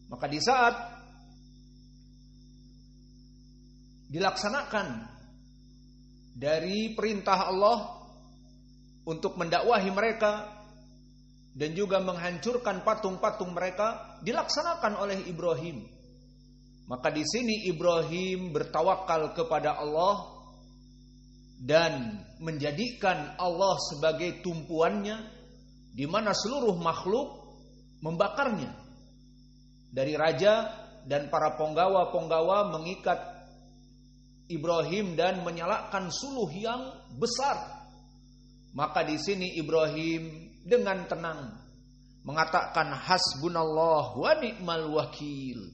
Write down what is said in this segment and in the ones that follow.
Maka di saat dilaksanakan dari perintah Allah untuk mendakwahi mereka dan juga menghancurkan patung-patung mereka, dilaksanakan oleh Ibrahim. Maka di sini Ibrahim bertawakal kepada Allah dan menjadikan Allah sebagai tumpuannya, di mana seluruh makhluk membakarnya. Dari raja dan para penggawa-penggawa mengikat Ibrahim dan menyalakan suluh yang besar. Maka di sini Ibrahim dengan tenang mengatakan hasbunallah wa ni'mal wakil.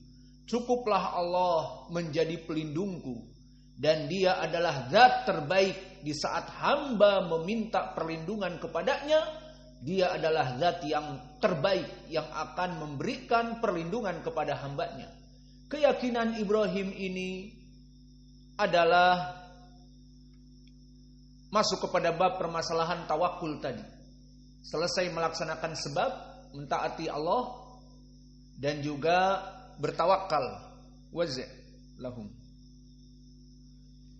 Cukuplah Allah menjadi pelindungku, dan dia adalah zat terbaik di saat hamba meminta perlindungan kepadanya. Dia adalah zat yang terbaik yang akan memberikan perlindungan kepada hambanya. Keyakinan Ibrahim ini adalah masuk kepada bab permasalahan tawakul tadi. Selesai melaksanakan sebab, mentaati Allah, dan juga bertawakal. Wazza lahum.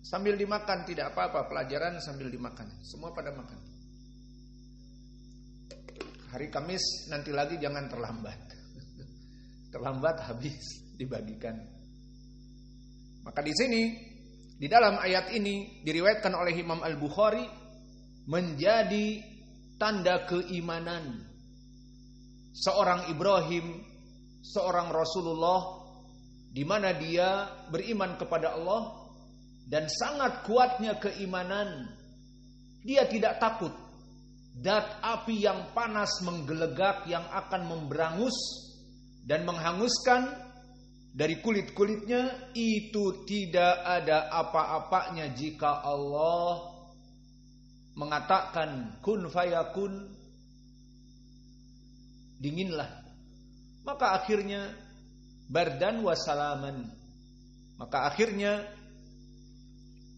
Sambil dimakan tidak apa-apa, pelajaran sambil dimakan. Semua pada makan. Hari Kamis nanti lagi jangan terlambat. Terlambat habis dibagikan. Maka di sini, di dalam ayat ini diriwayatkan oleh Imam Al-Bukhari menjadi tanda keimanan seorang Ibrahim, seorang Rasulullah, di mana dia beriman kepada Allah dan sangat kuatnya keimanan. Dia tidak takut dat api yang panas menggelegak yang akan memberangus dan menghanguskan dari kulit-kulitnya. Itu tidak ada apa-apanya jika Allah mengatakan kun fayakun, dinginlah. Maka akhirnya bardan wasalaman. Maka akhirnya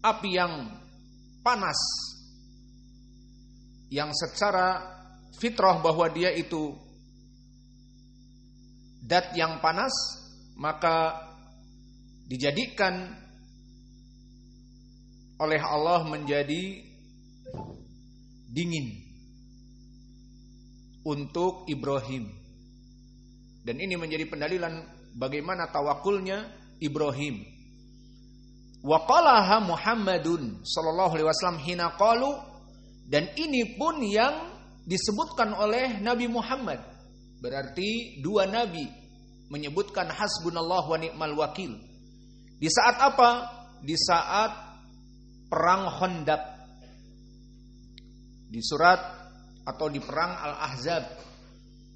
api yang panas, yang secara fitrah bahwa dia itu dat yang panas, maka dijadikan oleh Allah menjadi dingin untuk Ibrahim. Dan ini menjadi pendalilan bagaimana tawakulnya Ibrahim. Wa qalaha Muhammadun sallallahu alaihi wasallam hina qalu, dan ini pun yang disebutkan oleh Nabi Muhammad. Berarti dua nabi menyebutkan hasbunallah wa ni'mal wakil. Di saat apa? Di saat perang Khandaq. Di surat atau di perang Al-Ahzab.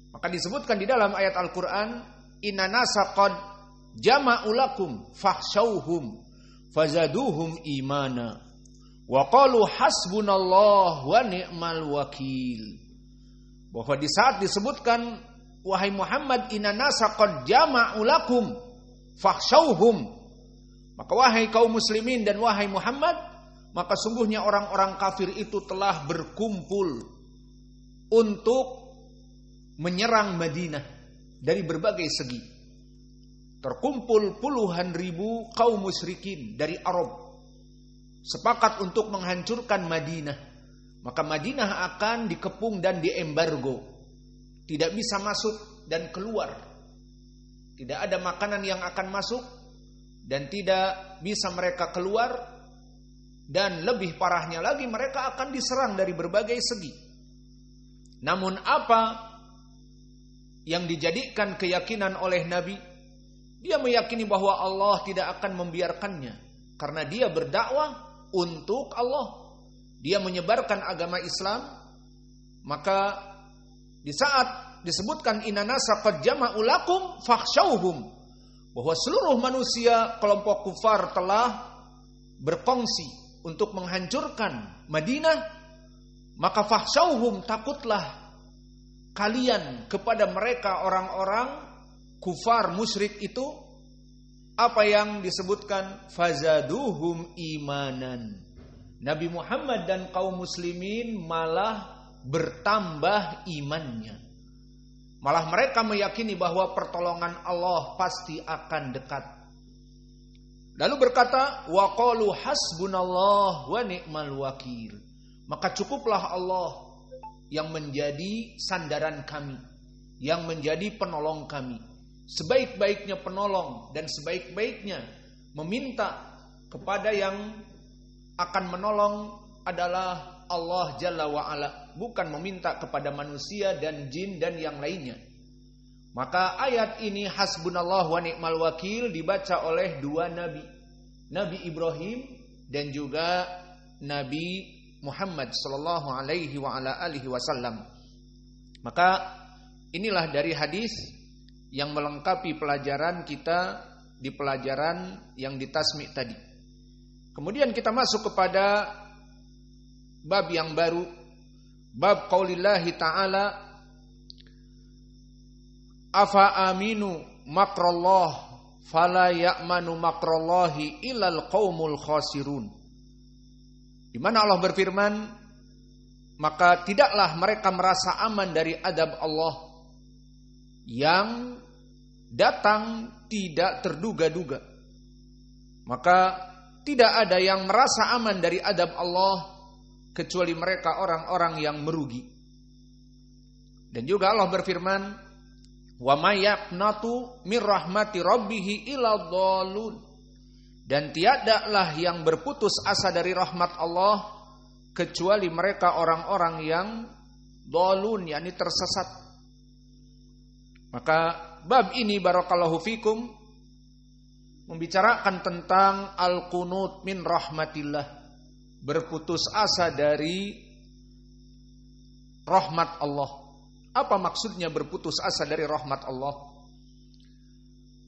Maka disebutkan di dalam ayat Al-Quran, inna nasa qad jama'u lakum fakhshawhum fazaduhum imana wa qalu hasbunallah wa ni'mal wakil. Bahwa di saat disebutkan, wahai Muhammad, inna nasa qad jama'u lakum fakhshawhum, maka wahai kaum muslimin dan wahai Muhammad, maka sungguhnya orang-orang kafir itu telah berkumpul untuk menyerang Madinah dari berbagai segi. Terkumpul puluhan ribu kaum musyrikin dari Arab sepakat untuk menghancurkan Madinah. Maka Madinah akan dikepung dan diembargo. Tidak bisa masuk dan keluar. Tidak ada makanan yang akan masuk dan tidak bisa mereka keluar. Dan lebih parahnya lagi, mereka akan diserang dari berbagai segi. Namun apa yang dijadikan keyakinan oleh Nabi? Dia meyakini bahwa Allah tidak akan membiarkannya, karena dia berdakwah untuk Allah. Dia menyebarkan agama Islam. Maka di saat disebutkan inna nasa qad jama'u lakum fakhshawhum, bahwa seluruh manusia kelompok kufar telah berkongsi untuk menghancurkan Madinah, maka fakhshawhum, takutlah kalian kepada mereka orang-orang kufar musyrik itu. Apa yang disebutkan? Fazaduhum imanan. Nabi Muhammad dan kaum muslimin malah bertambah imannya. Malah mereka meyakini bahwa pertolongan Allah pasti akan dekat. Lalu berkata, wa qalu hasbunallah wa ni'mal wakil. Maka cukuplah Allah yang menjadi sandaran kami, yang menjadi penolong kami. Sebaik-baiknya penolong dan sebaik-baiknya meminta kepada yang akan menolong adalah Allah Jalla wa'ala, bukan meminta kepada manusia dan jin dan yang lainnya. Maka ayat ini hasbunallah wa ni'mal wakil dibaca oleh dua nabi, Nabi Ibrahim dan juga Nabi Muhammad sallallahu alaihi wa ala alihi wasallam. Maka inilah dari hadis yang melengkapi pelajaran kita di pelajaran yang di tasmi' tadi. Kemudian kita masuk kepada bab yang baru, bab qaulillahi ta'ala, afa aminu makrallah fala ya'manu makrallahi illal qaumul khasirun. Di mana Allah berfirman, maka tidaklah mereka merasa aman dari adab Allah yang datang tidak terduga-duga. Maka tidak ada yang merasa aman dari adab Allah kecuali mereka orang-orang yang merugi. Dan juga Allah berfirman, wa may yaqnatu mir rahmati rabbih illa dhallun. Dan tiadalah yang berputus asa dari rahmat Allah kecuali mereka orang-orang yang dhalun, yakni tersesat. Maka bab ini barakallahu fikum membicarakan tentang al-qunut min rahmatillah, berputus asa dari rahmat Allah. Apa maksudnya berputus asa dari rahmat Allah?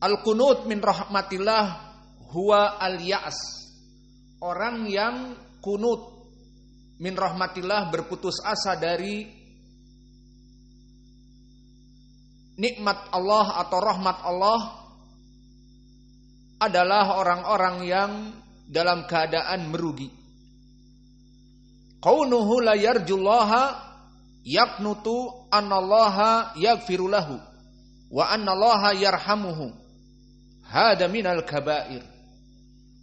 Al-qunut min rahmatillah huwa al-ya'as. Orang yang kunut min rahmatillah, berputus asa dari nikmat Allah atau rahmat Allah, adalah orang-orang yang dalam keadaan merugi. Qaunuhu la yarjullaha yaqnutu annallaha yaghfiru lahu wa annallaha yarhamuhu. Hada minal kabair.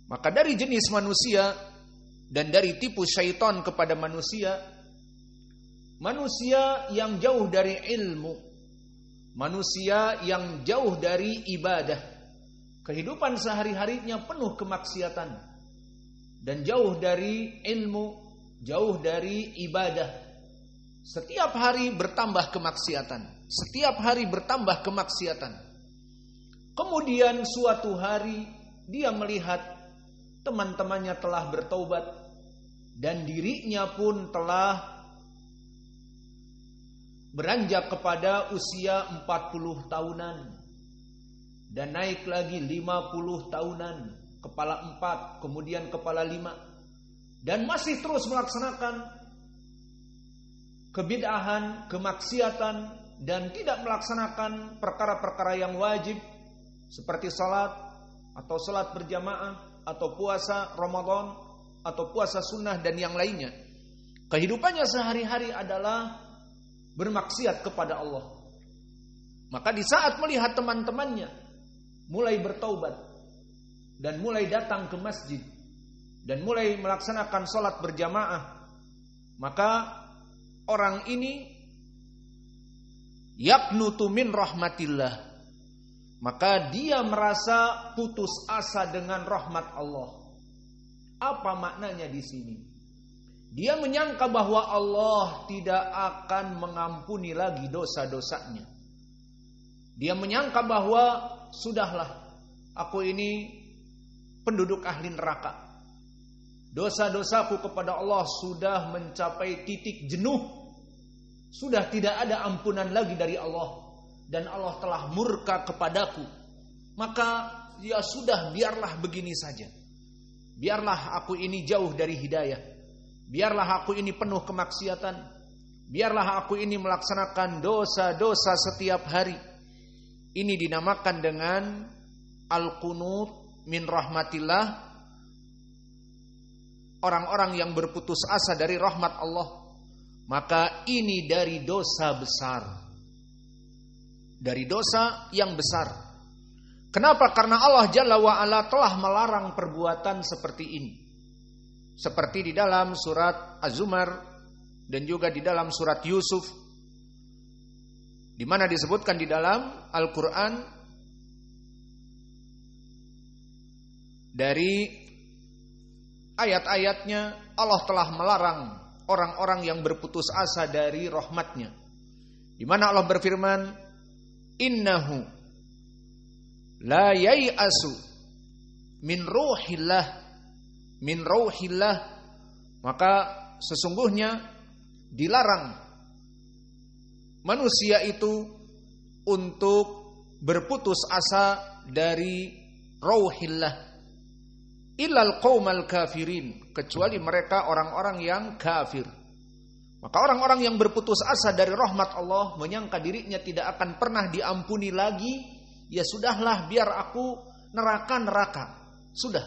Maka dari jenis manusia dan dari tipu syaitan kepada manusia, manusia yang jauh dari ilmu, manusia yang jauh dari ibadah, kehidupan sehari-harinya penuh kemaksiatan dan jauh dari ilmu, jauh dari ibadah. Setiap hari bertambah kemaksiatan, setiap hari bertambah kemaksiatan. Kemudian suatu hari dia melihat teman-temannya telah bertaubat dan dirinya pun telah beranjak kepada usia 40 tahunan dan naik lagi 50 tahunan, kepala 4, kemudian kepala 5, dan masih terus melaksanakan kebid'ahan, kemaksiatan, dan tidak melaksanakan perkara-perkara yang wajib seperti salat atau salat berjamaah atau puasa Ramadan atau puasa sunnah dan yang lainnya. Kehidupannya sehari-hari adalah bermaksiat kepada Allah. Maka di saat melihat teman-temannya mulai bertaubat dan mulai datang ke masjid dan mulai melaksanakan salat berjamaah, maka orang ini yaqnutu min rahmatillah, maka dia merasa putus asa dengan rahmat Allah. Apa maknanya di sini? Dia menyangka bahwa Allah tidak akan mengampuni lagi dosa-dosanya. Dia menyangka bahwa sudahlah, aku ini penduduk ahli neraka. Dosa-dosaku kepada Allah sudah mencapai titik jenuh. Sudah tidak ada ampunan lagi dari Allah. Dan Allah telah murka kepadaku. Maka ya sudah, biarlah begini saja. Biarlah aku ini jauh dari hidayah. Biarlah aku ini penuh kemaksiatan. Biarlah aku ini melaksanakan dosa-dosa setiap hari. Ini dinamakan dengan al-qunut min rahmatillah. Orang-orang yang berputus asa dari rahmat Allah. Maka ini dari dosa besar. dari dosa yang besar. Kenapa? Karena Allah Jalla wa'ala telah melarang perbuatan seperti ini. Seperti di dalam surat Az-Zumar dan juga di dalam surat Yusuf, di mana disebutkan di dalam Al-Quran dari ayat-ayatnya Allah telah melarang orang-orang yang berputus asa dari rahmatnya. Di mana Allah berfirman, innahu la yai'asu min ruhillah, maka sesungguhnya dilarang manusia itu untuk berputus asa dari rauhillah illal qaumal kafirin, kecuali mereka orang-orang yang kafir. Maka orang-orang yang berputus asa dari rahmat Allah, menyangka dirinya tidak akan pernah diampuni lagi, ya sudahlah, biar aku neraka. Sudah,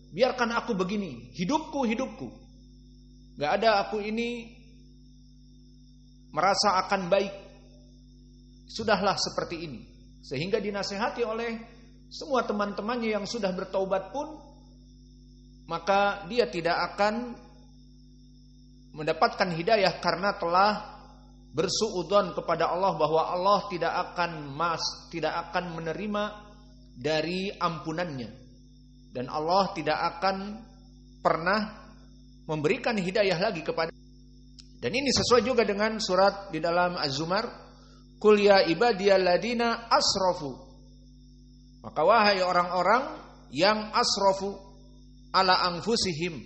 biarkan aku begini, hidupku. Gak ada aku ini merasa akan baik. Sudahlah seperti ini. Sehingga dinasihati oleh semua teman-temannya yang sudah bertaubat pun, maka dia tidak akan mendapatkan hidayah karena telah bersuudzon kepada Allah bahwa Allah tidak akan menerima dari ampunannya, dan Allah tidak akan pernah memberikan hidayah lagi kepada. Dan ini sesuai juga dengan surat di dalam Az-Zumar, qul ya ibadiyalladzina asrafu, maka wahai orang-orang yang asrafu ala anfusihim.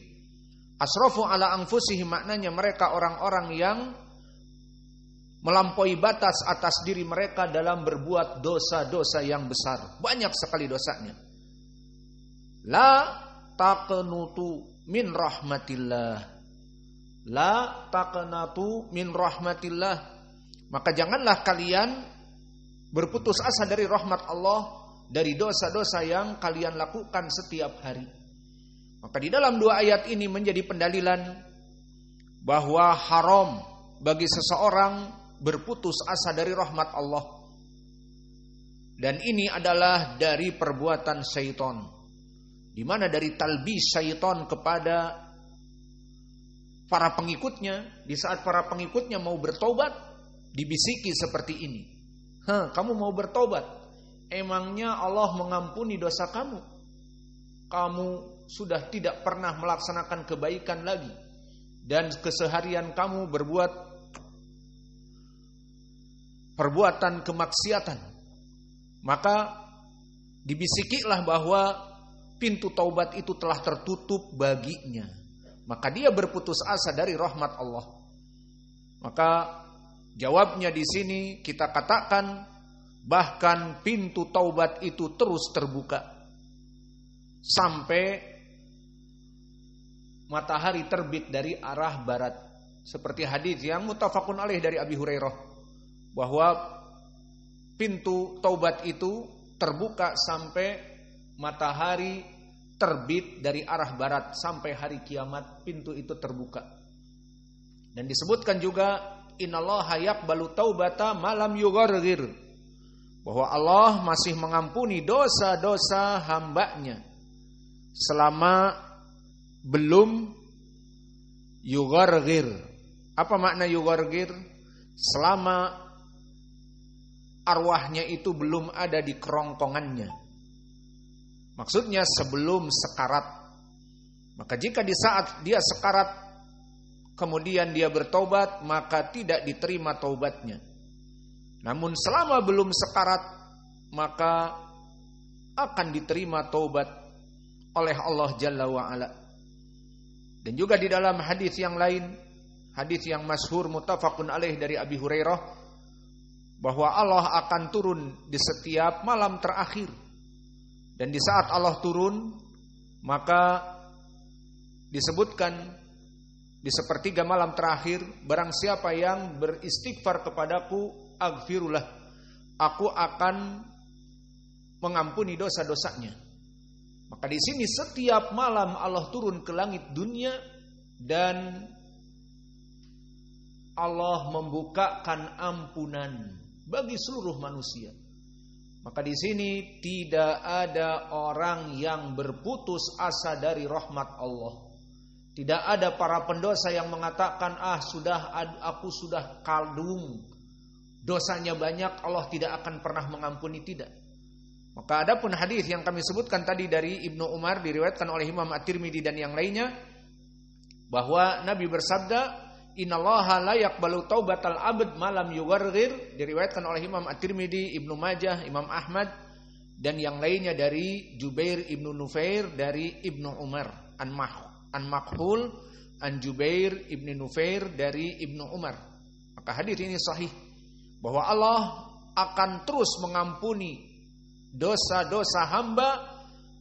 Asrafu ala anfusihim maknanya mereka orang-orang yang melampaui batas atas diri mereka dalam berbuat dosa-dosa yang besar. Banyak sekali dosanya. La taqnutu min rahmatillah. La taqnatu min rahmatillah. Maka janganlah kalian berputus asa dari rahmat Allah, dari dosa-dosa yang kalian lakukan setiap hari. Maka di dalam dua ayat ini menjadi pendalilan bahwa haram bagi seseorang berputus asa dari rahmat Allah. Dan ini adalah dari perbuatan syaitan, di mana dari talbis syaitan kepada para pengikutnya, di saat para pengikutnya mau bertobat, dibisiki seperti ini. Kamu mau bertobat? Emangnya Allah mengampuni dosa kamu? Kamu sudah tidak pernah melaksanakan kebaikan lagi, dan keseharian kamu berbuat perbuatan kemaksiatan. Maka dibisikilah bahwa pintu taubat itu telah tertutup baginya. Maka dia berputus asa dari rahmat Allah. Maka jawabnya di sini kita katakan, bahkan pintu taubat itu terus terbuka sampai matahari terbit dari arah barat. Seperti hadis yang muttafaqun alaih dari Abi Hurairah, bahwa pintu taubat itu terbuka sampai matahari terbit dari arah barat, sampai hari kiamat pintu itu terbuka. Dan disebutkan juga, innallaha yaqbalu taubata malam yugharghir, bahwa Allah masih mengampuni dosa-dosa hambanya selama belum yugharghir. Apa makna yugharghir? Selama arwahnya itu belum ada di kerongkongannya. Maksudnya sebelum sekarat. Maka jika di saat dia sekarat kemudian dia bertobat, maka tidak diterima taubatnya. Namun selama belum sekarat, maka akan diterima taubat oleh Allah Jalla wa'ala. Dan juga di dalam hadis yang lain, hadis yang masyhur muttafaqun alaih dari Abi Hurairah, bahwa Allah akan turun di setiap malam terakhir. Dan di saat Allah turun, maka disebutkan di sepertiga malam terakhir, barang siapa yang beristighfar kepadaku, aghfirullah, aku akan mengampuni dosa-dosanya. Maka di sini setiap malam Allah turun ke langit dunia dan Allah membukakan ampunan bagi seluruh manusia. Maka di sini tidak ada orang yang berputus asa dari rahmat Allah. Tidak ada para pendosa yang mengatakan, aku sudah kaldung, dosanya banyak, Allah tidak akan pernah mengampuni. Tidak. Maka adapun hadis yang kami sebutkan tadi dari Ibnu Umar, diriwayatkan oleh Imam At-Tirmidzi dan yang lainnya, bahwa Nabi bersabda, innallaha la yaqbalu taubatal abd malam yuwarghir, diriwayatkan oleh Imam At-Tirmidzi, Ibnu Majah, Imam Ahmad dan yang lainnya dari Jubair Ibnu Nufair dari Ibnu Umar, an Makhul an Jubair Ibnu Nufair dari Ibnu Umar. Maka hadis ini sahih bahwa Allah akan terus mengampuni dosa-dosa hamba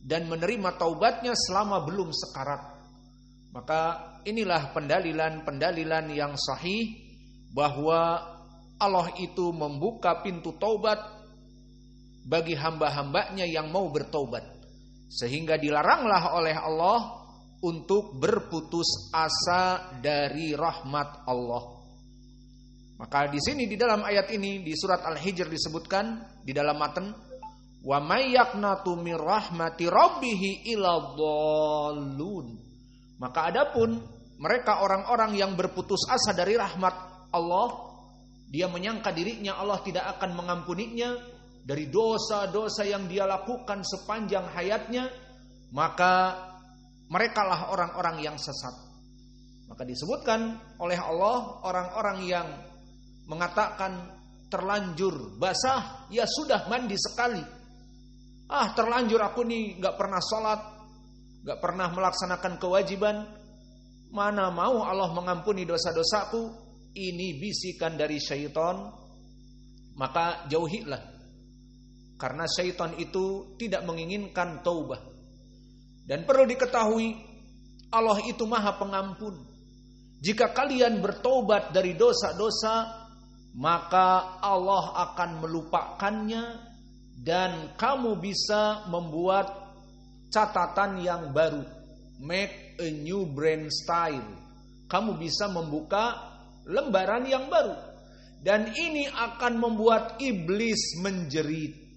dan menerima taubatnya selama belum sekarat. Maka inilah pendalilan yang sahih bahwa Allah itu membuka pintu taubat bagi hamba-hambanya yang mau bertaubat, sehingga dilaranglah oleh Allah untuk berputus asa dari rahmat Allah. Maka di sini di dalam ayat ini di surat Al-Hijr disebutkan di dalam matan, wa may yaqnatu mir rahmati rabbih illa dhallun. Maka adapun mereka orang-orang yang berputus asa dari rahmat Allah, dia menyangka dirinya Allah tidak akan mengampuninya dari dosa-dosa yang dia lakukan sepanjang hayatnya, maka merekalah orang-orang yang sesat. Maka disebutkan oleh Allah orang-orang yang mengatakan terlanjur basah, ya sudah mandi sekali. Terlanjur aku nih gak pernah sholat, gak pernah melaksanakan kewajiban, mana mau Allah mengampuni dosa-dosaku. Ini bisikan dari syaitan, maka jauhilah, karena syaitan itu tidak menginginkan taubah. Dan perlu diketahui, Allah itu maha pengampun. Jika kalian bertobat dari dosa-dosa, maka Allah akan melupakannya dan kamu bisa membuat catatan yang baru, make a new brand style. Kamu bisa membuka lembaran yang baru, dan ini akan membuat iblis menjerit.